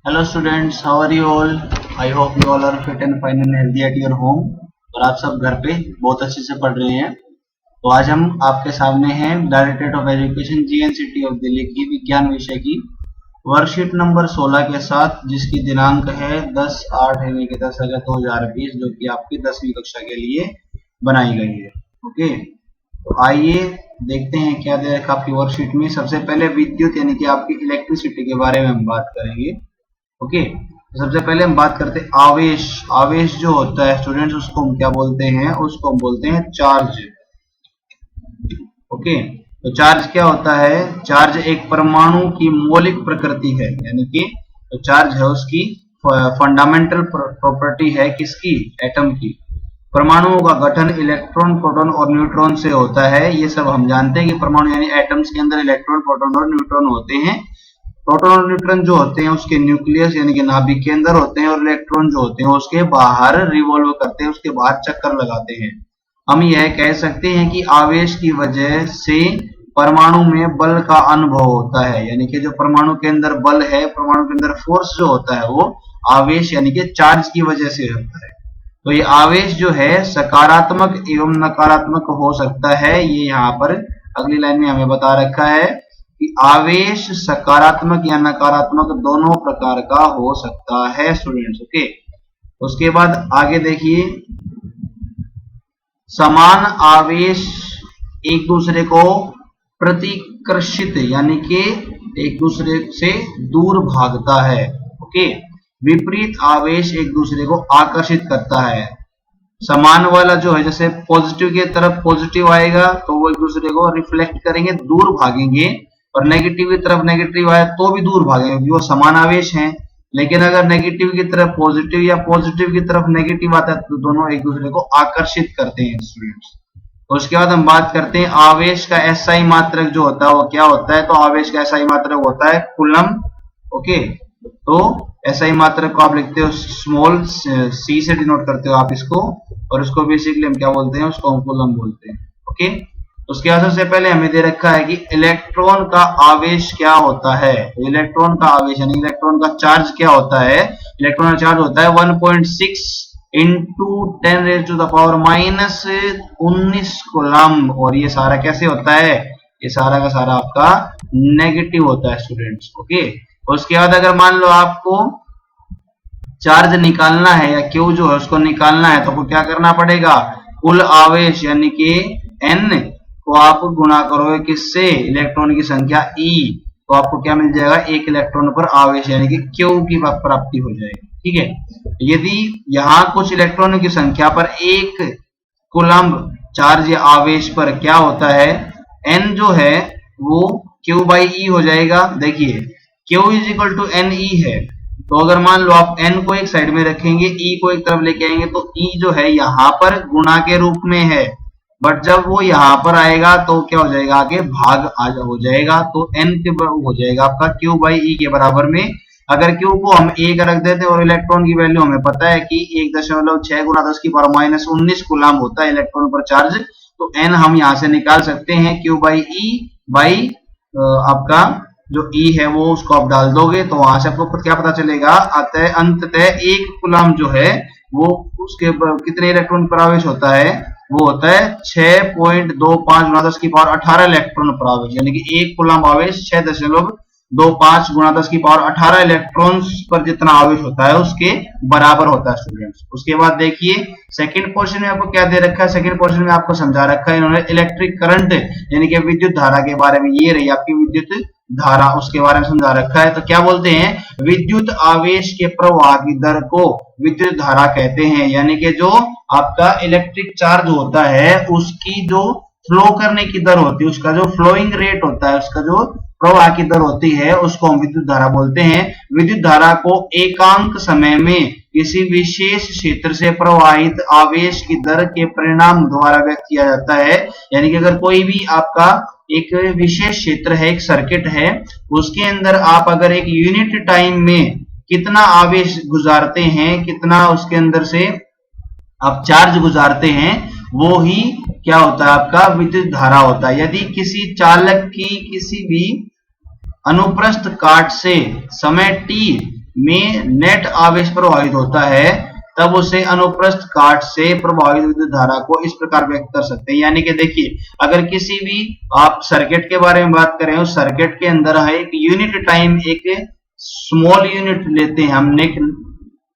Hello students, how are you all? I hope you all are fit and fine and healthy at your home। और आप सब घर पे बहुत अच्छे से पढ़ रहे हैं। तो आज हम आपके सामने हैं directorate of education GNCT of Delhi की विज्ञान विषय की वर्कशीट नंबर 16 के साथ, जिसकी दिनांक है 10/8 यानी कि 10 अगस्त 2020, जो कि आपकी 10वीं कक्षा के लिए बनाई गई है। ओके, तो आइए देखते हैं क्या दे रखा आपकी वर्कशीट में। सबसे पहले विद्युत यानी कि आपकी इलेक्ट्रिसिटी के बारे में हम बात करेंगे। ओके, तो सबसे पहले हम बात करते हैं आवेश। आवेश जो होता है स्टूडेंट्स, उसको हम क्या बोलते हैं? उसको हम बोलते हैं चार्ज। ओके, तो चार्ज क्या होता है? चार्ज एक परमाणु की मौलिक प्रकृति है, यानी कि तो चार्ज है उसकी फंडामेंटल प्रॉपर्टी है किसकी? एटम की। परमाणुओं का गठन इलेक्ट्रॉन, प्रोटॉन और न्यूट्रॉन से होता है। ये सब हम जानते हैं कि परमाणु यानी एटम्स के अंदर इलेक्ट्रॉन, प्रोटॉन और न्यूट्रॉन होते हैं। प्रोटॉन और न्यूट्रॉन जो होते हैं उसके न्यूक्लियस यानी कि नाभिक के अंदर होते हैं, और इलेक्ट्रॉन जो होते हैं उसके बाहर रिवॉल्व करते हैं, उसके बाहर चक्कर लगाते हैं। हम यह कह सकते हैं कि आवेश की वजह से परमाणु में बल का अनुभव होता है, यानी कि जो परमाणु के अंदर बल है, परमाणु के अंदर फोर्स जो होता है वो आवेश यानी कि चार्ज की वजह से होता है। तो ये आवेश जो है सकारात्मक एवं नकारात्मक हो सकता है। ये यहाँ पर अगली लाइन में हमें बता रखा है कि आवेश सकारात्मक या नकारात्मक दोनों प्रकार का हो सकता है स्टूडेंट्स। ओके, उसके बाद आगे देखिए, समान आवेश एक दूसरे को प्रतिकर्षित यानी कि एक दूसरे से दूर भागता है। ओके, विपरीत आवेश एक दूसरे को आकर्षित करता है। समान वाला जो है, जैसे पॉजिटिव की तरफ पॉजिटिव आएगा तो वो एक दूसरे को रिफ्लेक्ट करेंगे, दूर भागेंगे, और नेगेटिव की तरफ नेगेटिव आए तो भी दूर भागेंगे क्योंकि वो समान आवेश हैं। लेकिन अगर नेगेटिव की तरफ पॉजिटिव या पॉजिटिव की तरफ नेगेटिव आता है तो दोनों एक दूसरे को आकर्षित करते हैं स्टूडेंट्स। उसके बाद हम बात करते हैं आवेश का एसआई मात्रक जो होता है वो क्या होता है? तो आवेश का एसआई मात्रक होता है कूलम। ओके, तो एसआई मात्रक को आप लिखते हो स्मॉल सी से डिनोट करते हो आप इसको, और उसको बेसिकली हम क्या बोलते हैं? उसको हम कूलम बोलते हैं। ओके, उसके बाद सबसे पहले हमें दे रखा है कि इलेक्ट्रॉन का आवेश क्या होता है। इलेक्ट्रॉन का आवेश यानी इलेक्ट्रॉन का चार्ज क्या होता है? इलेक्ट्रॉन का चार्ज होता है 1.6 इंटू 10⁻⁻19 कूलम। और ये सारा कैसे होता है? ये सारा का सारा आपका नेगेटिव होता है स्टूडेंट्स। ओके, उसके बाद अगर मान लो आपको चार्ज निकालना है या क्यू जो है उसको निकालना है, तो आपको क्या करना पड़ेगा? कुल आवेश यानी कि एन को आप गुणा करोगे किससे? इलेक्ट्रॉन की संख्या ई, तो आपको क्या मिल जाएगा? एक इलेक्ट्रॉन पर आवेश यानी कि क्यू की प्राप्ति हो जाएगी। ठीक है, यदि यहाँ कुछ इलेक्ट्रॉनों की संख्या पर एक कूलम्ब चार्ज या आवेश पर क्या होता है? एन जो है वो क्यू बाई ई हो जाएगा। देखिए q is equal to n e है, तो अगर मान लो आप एन को एक साइड में रखेंगे, ई को एक तरफ लेके आएंगे, तो ई जो है यहाँ पर गुणा के रूप में है, बट जब वो यहाँ पर आएगा तो क्या हो जाएगा? आगे भाग हो जाएगा, तो एन के हो जाएगा आपका क्यू बाई ई के बराबर में। अगर क्यू को हम एक रख देते हैं और इलेक्ट्रॉन की वैल्यू हमें पता है कि 1.6 गुणा 10⁻⁻19 कूलम होता है इलेक्ट्रॉन पर चार्ज, तो एन हम यहाँ से निकाल सकते हैं क्यू बाई ई बाई आपका जो ई है वो उसको आप डाल दोगे, तो वहां से आपको क्या पता चलेगा? अंततः एक कूलम जो है वो उसके कितने इलेक्ट्रॉन पर आवेश होता है? वो होता है 6.25 गुणा 10⁻18 इलेक्ट्रॉन पर आवेश, यानी कि एक कूलम आवेश 6.25 गुणा 10⁻18 इलेक्ट्रॉन्स पर जितना आवेश होता है उसके बराबर होता है स्टूडेंट्स। उसके बाद देखिए सेकंड पोर्शन में आपको क्या दे रखा है? सेकंड पोर्शन में आपको समझा रखा है इन्होंने इलेक्ट्रिक करंट यानी कि विद्युत धारा के बारे में। ये रही आपकी विद्युत धारा, उसके बारे में समझा रखा है। तो क्या बोलते हैं? विद्युत आवेश के प्रवाह की दर को विद्युत धारा कहते हैं, यानी कि जो आपका इलेक्ट्रिक चार्ज होता है उसकी जो फ्लो करने की दर होती है, उसका जो फ्लोइंग रेट होता है, उसका जो प्रवाह की दर होती है, उसको हम विद्युत धारा बोलते हैं। विद्युत धारा को एकांक समय में किसी विशेष क्षेत्र से प्रवाहित आवेश की दर के परिणाम द्वारा व्यक्त किया जाता है। यानी कि अगर कोई भी आपका एक विशेष क्षेत्र है, एक सर्किट है, उसके अंदर आप अगर एक यूनिट टाइम में कितना आवेश गुजारते हैं, कितना उसके अंदर से आप चार्ज गुजारते हैं, वो ही क्या होता है? आपका विद्युत धारा होता है। यदि किसी चालक की किसी भी अनुप्रस्थ काट से समय t में नेट आवेश प्रवाहित होता है तब उसे अनुप्रस्थ काट से प्रभावित विद्युत धारा को इस प्रकार व्यक्त कर सकते हैं। यानी कि देखिए, अगर किसी भी आप सर्किट के बारे में बात करें, उस सर्किट के अंदर है एक यूनिट टाइम, एक स्मॉल यूनिट लेते हैं, हमने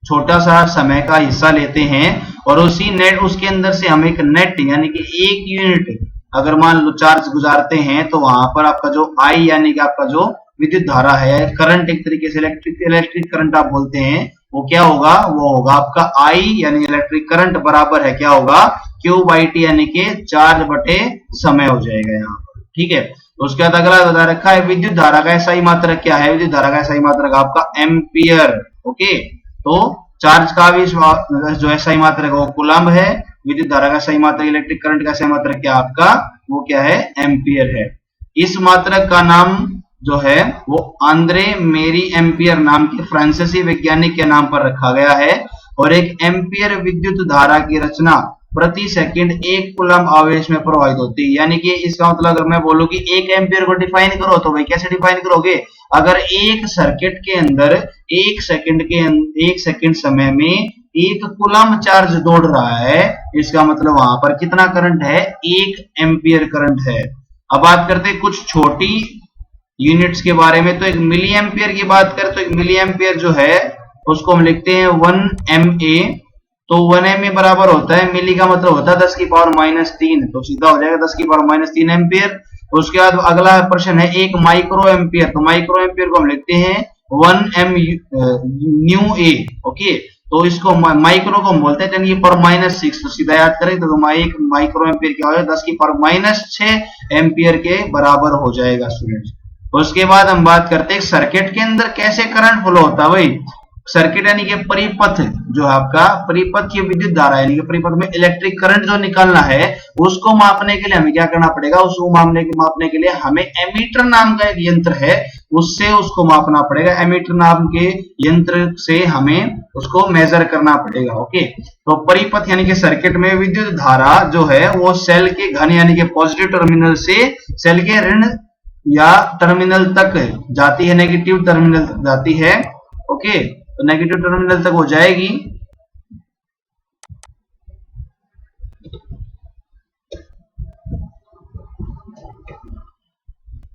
छोटा सा समय का हिस्सा लेते हैं और उसी नेट उसके अंदर से हम एक नेट यानी कि एक यूनिट अगर मान लो चार्ज गुजारते हैं तो वहां पर आपका जो आई यानी कि आपका जो विद्युत धारा है, करंट, एक तरीके से इलेक्ट्रिक करंट आप बोलते हैं, वो क्या होगा, वो होगा आपका आई यानी इलेक्ट्रिक करंट बराबर है क्या होगा, क्यू बाई टी यानी कि चार्ज बटे समय हो जाएगा यहाँ पर। ठीक है, उसके बाद अगला बता रखा है विद्युत धारा का एसआई मात्रक क्या है, विद्युत धारा का एसआई मात्रक आपका एम्पियर। ओके, तो चार्ज का भी जो एसआई मात्रक है वो कूलम्ब है, विद्युत धारा का सही मात्रक, इलेक्ट्रिक करंट का सही मात्रक क्या आपका, वो क्या है, एम्पियर है। इस मात्रक का नाम जो है वो आंद्रे मेरी एम्पियर नाम के फ्रांसीसी वैज्ञानिक के नाम पर रखा गया है और एक एम्पियर विद्युत धारा की रचना प्रति सेकंड 1 कूलम्ब आवेश में प्रवाहित होती है। यानी कि इसका मतलब अगर मैं बोलूं कि 1 एम्पियर को डिफाइन करो तो भाई कैसे डिफाइन करोगे, अगर एक सर्किट के अंदर 1 सेकंड समय में 1 कूलम्ब चार्ज दौड़ रहा है, इसका मतलब वहां पर कितना करंट है, 1 एम्पियर करंट है। अब बात करते हैं कुछ छोटी यूनिट्स के बारे में, तो एक मिली एम्पियर की बात करें तो एक मिली एम्पियर जो है उसको हम लिखते हैं 1 MA, तो 1 MA बराबर होता है, मिली का मतलब होता है 10 की पावर -3, तो सीधा हो जाएगा 10 की पावर -3 एम्पियर। उसके बाद अगला प्रश्न है एक माइक्रो एम्पियर, तो माइक्रो एम्पियर को हम लिखते हैं 1 म्यू ए। ओके, तो इसको माइक्रो को हम बोलते हैं 10 की पावर -6, तो सीधा याद करें तो एक माइक्रो एम्पियर क्या हो जाएगा 10 की पावर -6 एम्पियर के बराबर हो जाएगा स्टूडेंट्स। उसके बाद हम बात करते हैं सर्किट के अंदर कैसे करंट फ्लो होता है। भाई सर्किट यानी कि परिपथ, जो आपका परिपथ की विद्युत धारा यानी कि परिपथ में इलेक्ट्रिक करंट जो निकालना है उसको मापने के लिए हमें क्या करना पड़ेगा, उसको मापने के लिए हमें एमीटर नाम का एक यंत्र है, उससे उसको मापना पड़ेगा। एमीटर नाम के यंत्र से हमें उसको मेजर करना पड़ेगा। ओके, तो परिपथ यानी कि सर्किट में विद्युत धारा जो है वो सेल के घन यानी कि पॉजिटिव टर्मिनल से सेल के ऋण या टर्मिनल तक जाती है, नेगेटिव टर्मिनल तक जाती है। ओके, तो नेगेटिव टर्मिनल तक हो जाएगी।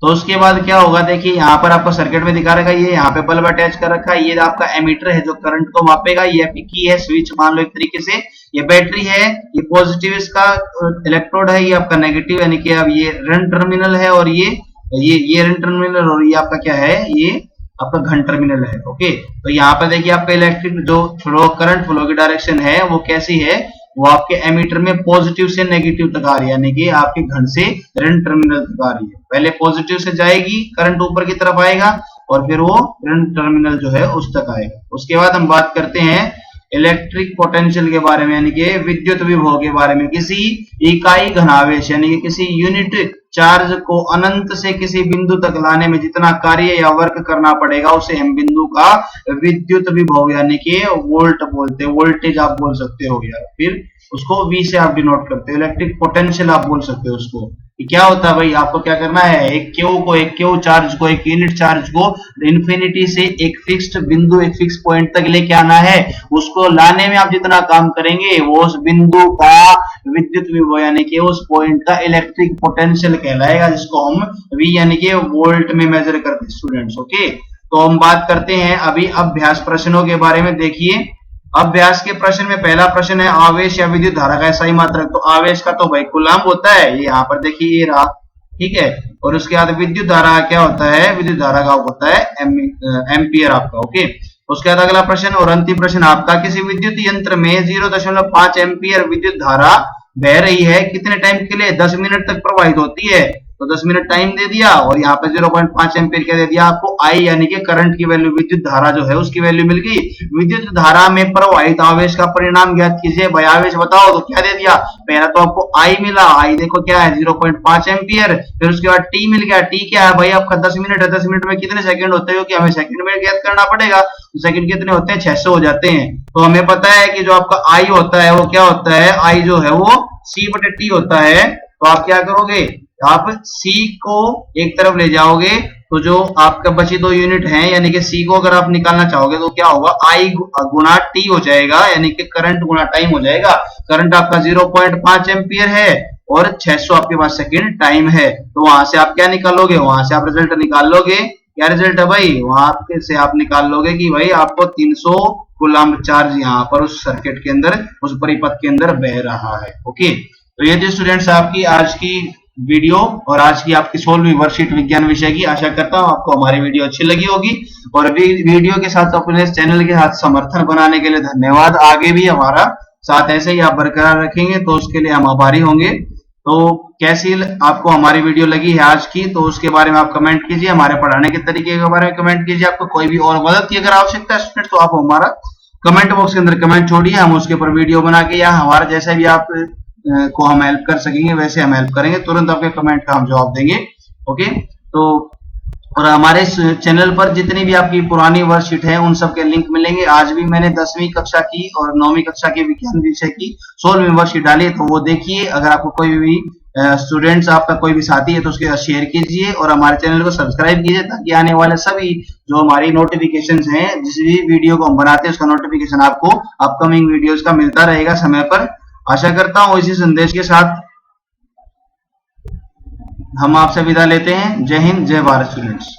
तो उसके बाद क्या होगा, देखिए यहाँ पर आपको सर्किट में दिखा रखा है, ये यहाँ पे बल्ब अटैच कर रखा है, ये आपका एमीटर है जो करंट को मापेगा, ये आपकी की है, स्विच मान लो एक तरीके से, ये बैटरी है, ये पॉजिटिव इसका इलेक्ट्रोड है, ये आपका नेगेटिव यानी कि अब ये ऋण टर्मिनल है और ये ऋण टर्मिनल और ये आपका क्या है, ये आपका घन टर्मिनल है। ओके, तो यहाँ पर देखिए आपका इलेक्ट्रिक जो फ्लो करंट फ्लो की डायरेक्शन है वो कैसी है, वो आपके एमीटर में पॉजिटिव से नेगेटिव तक आ रही है, यानी कि आपके घन से ऋण टर्मिनल तक आ रही है। पहले पॉजिटिव से जाएगी, करंट ऊपर की तरफ आएगा और फिर वो ऋण टर्मिनल जो है उस तक आएगा। उसके बाद हम बात करते हैं इलेक्ट्रिक पोटेंशियल के बारे में, यानी कि विद्युत विभव के बारे में। किसी इकाई घनावेश यानी कि किसी यूनिट चार्ज को अनंत से किसी बिंदु तक लाने में जितना कार्य या वर्क करना पड़ेगा उसे हम बिंदु का विद्युत विभव यानी कि वोल्ट बोलते हैं, वोल्टेज आप बोल सकते हो, या फिर उसको V से आप डिनोट करते हो, इलेक्ट्रिक पोटेंशियल आप बोल सकते हो उसको। क्या होता है भाई, आपको क्या करना है, एक क्यू चार्ज को, एक यूनिट चार्ज को इंफिनिटी से एक फिक्स्ड बिंदु, एक फिक्स पॉइंट तक लेके आना है, उसको लाने में आप जितना काम करेंगे वो उस बिंदु का विद्युत विभव यानी कि उस पॉइंट का इलेक्ट्रिक पोटेंशियल कहलाएगा, जिसको हम V यानी कि वोल्ट में मेजर करते हैं स्टूडेंट्स। ओके, तो हम बात करते हैं अभी अभ्यास प्रश्नों के बारे में। देखिए अभ्यास के प्रश्न में पहला प्रश्न है आवेश या विद्युत धारा का सही मात्रक, तो आवेश का तो भाई कूलम्ब होता है, ये यहाँ पर देखिए ये रहा, ठीक है। और उसके बाद विद्युत धारा क्या होता है, विद्युत धारा का होता है एम्पियर आपका। ओके, उसके बाद अगला प्रश्न और अंतिम प्रश्न आपका, किसी विद्युत यंत्र में 0.5 एम्पियर विद्युत धारा बह रही है, कितने टाइम के लिए, 10 मिनट तक प्रवाहित होती है, तो 10 मिनट टाइम दे दिया और यहाँ पे 0.5 एम्पियर क्या दे दिया आपको, आई यानी कि करंट की वैल्यू, विद्युत धारा जो है उसकी वैल्यू मिल गई। विद्युत धारा में प्रवाहित आवेश का परिणाम ज्ञात कीजिए, भाई आवेश बताओ, तो क्या दे दिया, पहला तो आपको आई मिला, आई देखो क्या है 0.5 एम्पियर, फिर उसके बाद टी मिल गया, टी क्या है भाई आपका 10 मिनट है, 10 मिनट में कितने सेकंड होते हैं, क्योंकि हमें सेकंड में ज्ञात करना पड़ेगा, तो सेकंड कितने होते हैं, 600 हो जाते हैं। तो हमें पता है कि जो आपका आई होता है वो क्या होता है, आई जो है वो C/T होता है। तो आप क्या करोगे, आप C को एक तरफ ले जाओगे तो जो आपका बची 2 यूनिट है, यानी कि सी को अगर आप निकालना चाहोगे तो क्या होगा, आई गुना टी हो जाएगा, यानी कि करंट गुना टाइम हो जाएगा। करंट आपका 0.5 एम्पियर है और 600 आपके पास सेकेंड टाइम है। तो वहां से आप क्या निकालोगे, वहां से आप रिजल्ट निकाल लोगे। क्या रिजल्ट है भाई, वहां से आप निकाल लोगे कि भाई आपको 300 कूलम्ब चार्ज यहाँ पर उस सर्किट के अंदर, उस परिपथ के अंदर बह रहा है। ओके, तो ये थी स्टूडेंट्स आपकी आज की वीडियो और आज की आपकी 16वीं वर्कशीट विज्ञान विषय की। आशा करता हूँ आपको हमारी वीडियो अच्छी लगी होगी और वीडियो के साथ अपने चैनल के साथ समर्थन बनाने के लिए धन्यवाद। आगे भी हमारा साथ ऐसे ही आप बरकरार रखेंगे तो उसके लिए हम आभारी होंगे। तो कैसी आपको हमारी वीडियो लगी है आज की, तो उसके बारे में आप कमेंट कीजिए, हमारे पढ़ाने के तरीके के बारे में कमेंट कीजिए। आपको कोई भी और मदद की अगर आवश्यकता है स्टूडेंट, तो आप हमारा कमेंट बॉक्स के अंदर कमेंट छोड़िए, हम उसके ऊपर वीडियो बना के या हमारा जैसे भी आप को हम हेल्प कर सकेंगे वैसे हम हेल्प करेंगे, तुरंत आपके कमेंट का हम जवाब देंगे। ओके, तो और हमारे चैनल पर जितनी भी आपकी पुरानी वर्कशीट है उन सब के लिंक मिलेंगे। आज भी मैंने 10वीं कक्षा की और 9वीं कक्षा के विज्ञान विषय की 16वीं वर्कशीट डाली है, तो वो देखिए। अगर आपको कोई भी स्टूडेंट्स, आपका कोई भी साथी है तो उसके साथ शेयर कीजिए और हमारे चैनल को सब्सक्राइब कीजिए, ताकि आने वाले सभी जो हमारी नोटिफिकेशंस हैं, जिस भी वीडियो को हम बनाते हैं उसका नोटिफिकेशन आपको अपकमिंग वीडियोस का मिलता रहेगा समय पर। आशा करता हूं इसी संदेश के साथ हम आपसे विदा लेते हैं। जय हिंद, जय भारत स्टूडेंट्स।